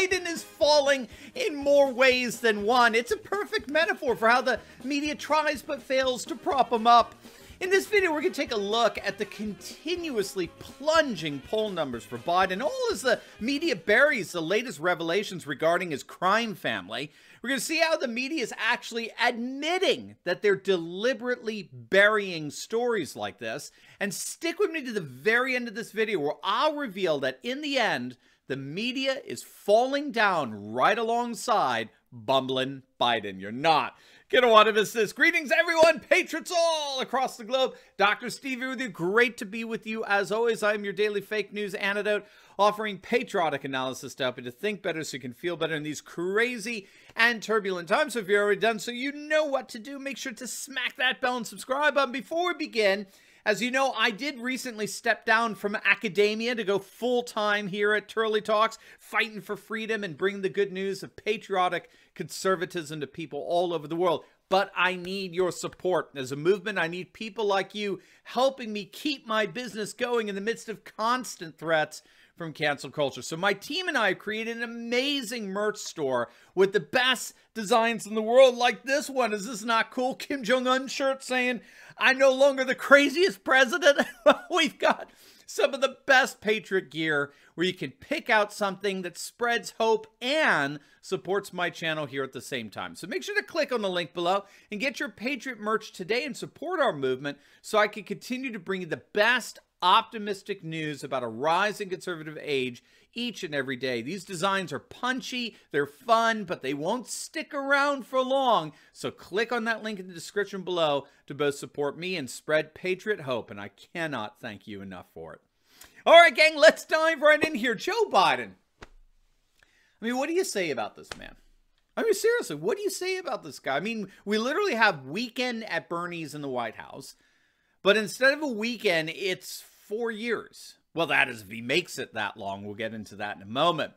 Biden is falling in more ways than one. It's a perfect metaphor for how the media tries but fails to prop him up. In this video, we're going to take a look at the continuously plunging poll numbers for Biden, all as the media buries the latest revelations regarding his crime family. We're going to see how the media is actually admitting that they're deliberately burying stories like this. And stick with me to the very end of this video, where I'll reveal that in the end, the media is falling down right alongside Bumblin Biden. You're not gonna want to miss this. Greetings, everyone, patriots all across the globe. Dr. Stevie with you. Great to be with you. As always, I'm your daily fake news antidote, offering patriotic analysis to help you to think better so you can feel better in these crazy and turbulent times. So if you're already done so, you know what to do. Make sure to smack that bell and subscribe button. Before we begin, as you know, I did recently step down from academia to go full-time here at Turley Talks, fighting for freedom and bring the good news of patriotic conservatism to people all over the world. But I need your support. As a movement, I need people like you helping me keep my business going in the midst of constant threats from cancel culture. So my team and I have created an amazing merch store with the best designs in the world, like this one. Is this not cool? Kim Jong-un shirt saying, "I'm no longer the craziest president." We've got some of the best Patriot gear where you can pick out something that spreads hope and supports my channel here at the same time. So make sure to click on the link below and get your Patriot merch today and support our movement so I can continue to bring you the best optimistic news about a rising conservative age each and every day. These designs are punchy, they're fun, but they won't stick around for long. So click on that link in the description below to both support me and spread Patriot hope, and I cannot thank you enough for it. All right, gang, let's dive right in here. Joe Biden. I mean, what do you say about this man? I mean, seriously, what do you say about this guy? I mean, we literally have weekend at Bernie's in the White House, but instead of a weekend, it's 4 years. Well, that is if he makes it that long. We'll get into that in a moment.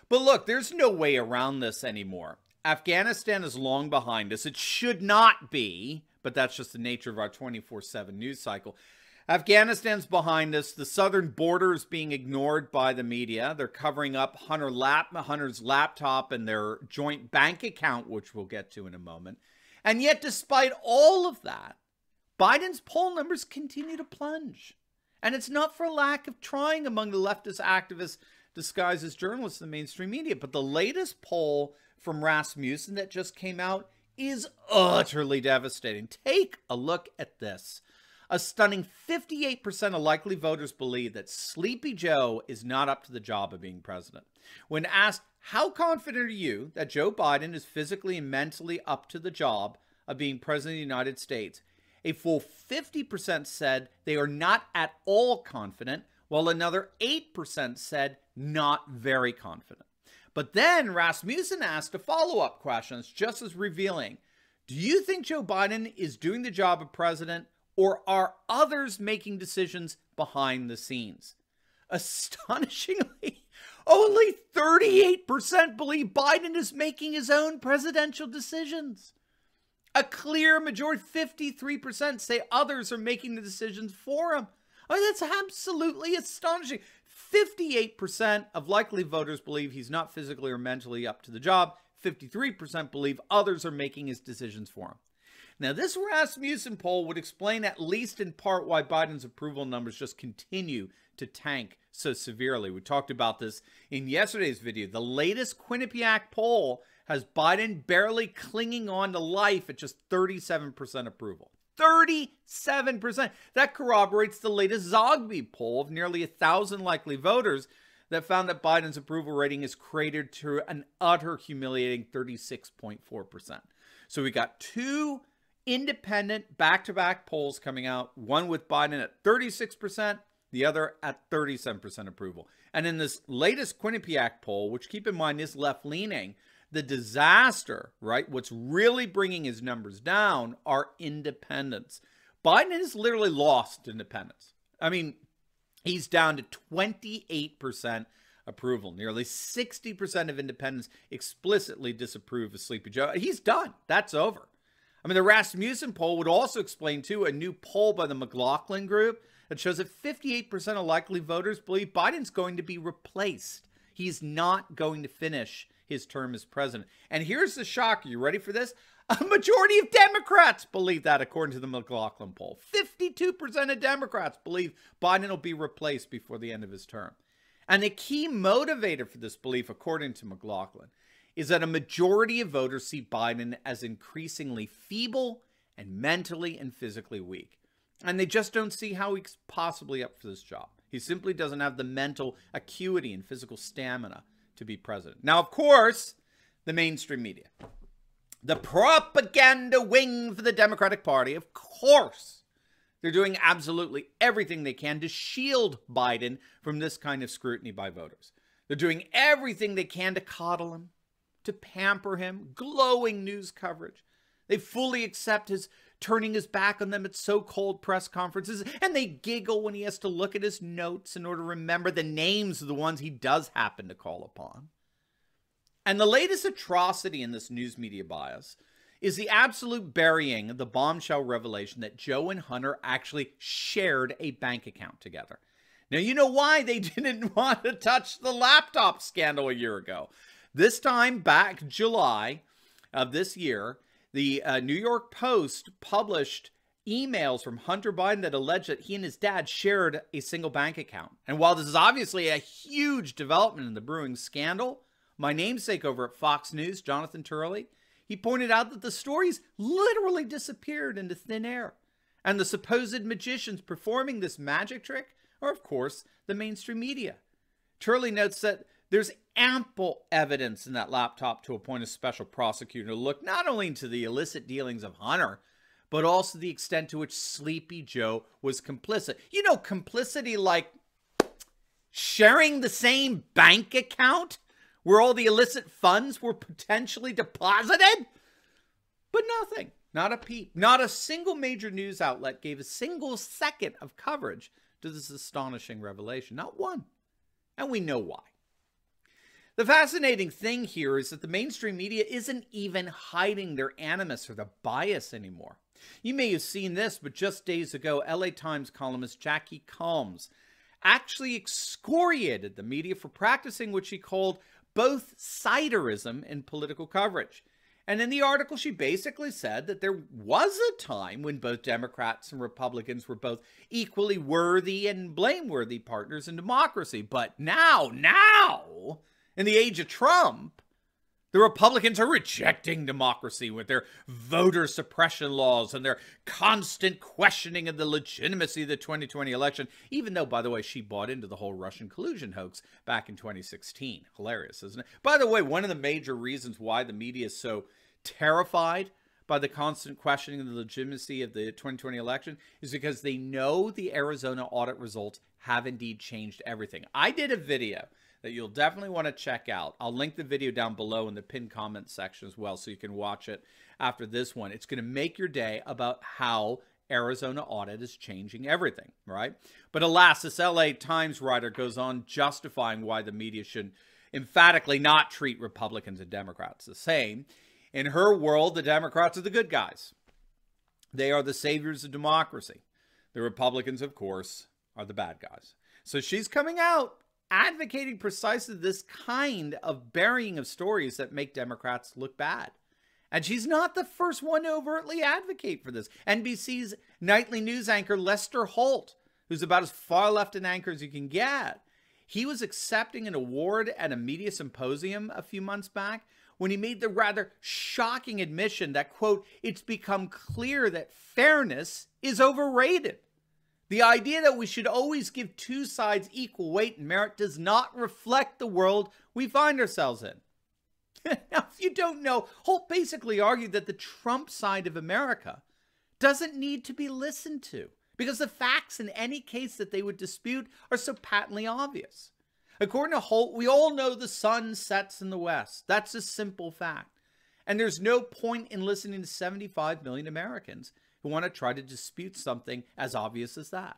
But look, there's no way around this anymore. Afghanistan is long behind us. It should not be, but that's just the nature of our 24/7 news cycle. Afghanistan's behind us. The southern border is being ignored by the media. They're covering up Hunter's laptop and their joint bank account, which we'll get to in a moment. And yet, despite all of that, Biden's poll numbers continue to plunge. And it's not for lack of trying among the leftist activists disguised as journalists in the mainstream media. But the latest poll from Rasmussen that just came out is utterly devastating. Take a look at this. A stunning 58% of likely voters believe that Sleepy Joe is not up to the job of being president. When asked, how confident are you that Joe Biden is physically and mentally up to the job of being president of the United States, a full 50% said they are not at all confident, while another 8% said not very confident. But then Rasmussen asked a follow-up question that's just as revealing. Do you think Joe Biden is doing the job of president, or are others making decisions behind the scenes? Astonishingly, only 38% believe Biden is making his own presidential decisions. A clear majority, 53%, say others are making the decisions for him. I mean, that's absolutely astonishing. 58% of likely voters believe he's not physically or mentally up to the job. 53% believe others are making his decisions for him. Now, this Rasmussen poll would explain, at least in part, why Biden's approval numbers just continue to tank so severely. We talked about this in yesterday's video. The latest Quinnipiac poll has Biden barely clinging on to life at just 37% approval. 37%. That corroborates the latest Zogby poll of nearly 1,000 likely voters that found that Biden's approval rating is cratered to an utter humiliating 36.4%. So we got two independent back-to-back polls coming out, one with Biden at 36%, the other at 37% approval. And in this latest Quinnipiac poll, which, keep in mind, is left-leaning, the disaster, right, what's really bringing his numbers down are independents. Biden has literally lost independents. I mean, he's down to 28% approval. Nearly 60% of independents explicitly disapprove of Sleepy Joe. He's done. That's over. I mean, the Rasmussen poll would also explain, too, a new poll by the McLaughlin Group that shows that 58% of likely voters believe Biden's going to be replaced. He's not going to finish his term as president. And here's the shocker. You ready for this? A majority of Democrats believe that, according to the McLaughlin poll. 52% of Democrats believe Biden will be replaced before the end of his term. And the key motivator for this belief, according to McLaughlin, is that a majority of voters see Biden as increasingly feeble and mentally and physically weak. And they just don't see how he's possibly up for this job. He simply doesn't have the mental acuity and physical stamina to be president. Now, of course, the mainstream media, the propaganda wing for the Democratic Party, of course, they're doing absolutely everything they can to shield Biden from this kind of scrutiny by voters. They're doing everything they can to coddle him, to pamper him, glowing news coverage. They fully accept his turning his back on them at so-called press conferences, and they giggle when he has to look at his notes in order to remember the names of the ones he does happen to call upon. And the latest atrocity in this news media bias is the absolute burying of the bombshell revelation that Joe and Hunter actually shared a bank account together. Now, you know why they didn't want to touch the laptop scandal a year ago. This time back July of this year, the New York Post published emails from Hunter Biden that alleged that he and his dad shared a single bank account. And while this is obviously a huge development in the brewing scandal, my namesake over at Fox News, Jonathan Turley, he pointed out that the stories literally disappeared into thin air. And the supposed magicians performing this magic trick are, of course, the mainstream media. Turley notes that there's ample evidence in that laptop to appoint a special prosecutor to look not only into the illicit dealings of Hunter, but also the extent to which Sleepy Joe was complicit. You know, complicity like sharing the same bank account where all the illicit funds were potentially deposited? But nothing. Not a peep. Not a single major news outlet gave a single second of coverage to this astonishing revelation. Not one. And we know why. The fascinating thing here is that the mainstream media isn't even hiding their animus or their bias anymore. You may have seen this, but just days ago, LA Times columnist Jackie Calmes actually excoriated the media for practicing what she called both siderism in political coverage. And in the article, she basically said that there was a time when both Democrats and Republicans were both equally worthy and blameworthy partners in democracy. But now, in the age of Trump, the Republicans are rejecting democracy with their voter suppression laws and their constant questioning of the legitimacy of the 2020 election, even though, by the way, she bought into the whole Russian collusion hoax back in 2016. Hilarious, isn't it? By the way, one of the major reasons why the media is so terrified by the constant questioning of the legitimacy of the 2020 election is because they know the Arizona audit results have indeed changed everything. I did a video that you'll definitely want to check out. I'll link the video down below in the pinned comment section as well, so you can watch it after this one. It's going to make your day about how Arizona audit is changing everything, right? But alas, this LA Times writer goes on justifying why the media should emphatically not treat Republicans and Democrats the same. In her world, the Democrats are the good guys. They are the saviors of democracy. The Republicans, of course, are the bad guys. So she's coming out advocating precisely this kind of burying of stories that make Democrats look bad. And she's not the first one to overtly advocate for this. NBC's nightly news anchor Lester Holt, who's about as far left an anchor as you can get, he was accepting an award at a media symposium a few months back when he made the rather shocking admission that, quote, it's become clear that fairness is overrated. The idea that we should always give two sides equal weight and merit does not reflect the world we find ourselves in. Now, if you don't know, Holt basically argued that the Trump side of America doesn't need to be listened to because the facts in any case that they would dispute are so patently obvious. According to Holt, we all know the sun sets in the west. That's a simple fact. And there's no point in listening to 75 million Americans who want to try to dispute something as obvious as that.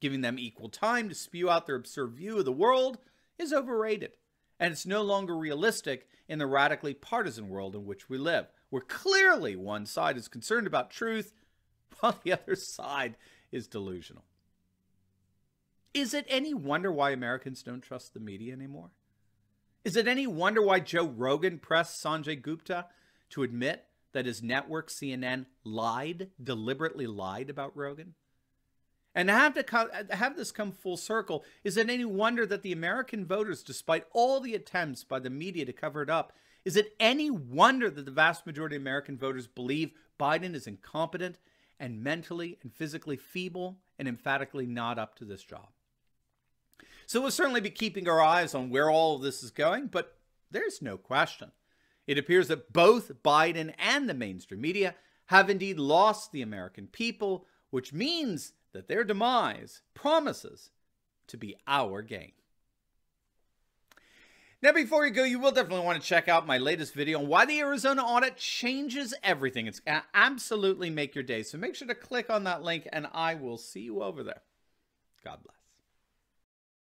Giving them equal time to spew out their absurd view of the world is overrated. And it's no longer realistic in the radically partisan world in which we live, where clearly one side is concerned about truth while the other side is delusional. Is it any wonder why Americans don't trust the media anymore? Is it any wonder why Joe Rogan pressed Sanjay Gupta to admit that his network, CNN, deliberately lied about Rogan? And to have this come full circle, is it any wonder that the American voters, despite all the attempts by the media to cover it up, is it any wonder that the vast majority of American voters believe Biden is incompetent and mentally and physically feeble and emphatically not up to this job? So we'll certainly be keeping our eyes on where all of this is going, but there's no question. It appears that both Biden and the mainstream media have indeed lost the American people, which means that their demise promises to be our gain. Now, before you go, you will definitely want to check out my latest video on why the Arizona audit changes everything. It's going to absolutely make your day. So make sure to click on that link, and I will see you over there. God bless.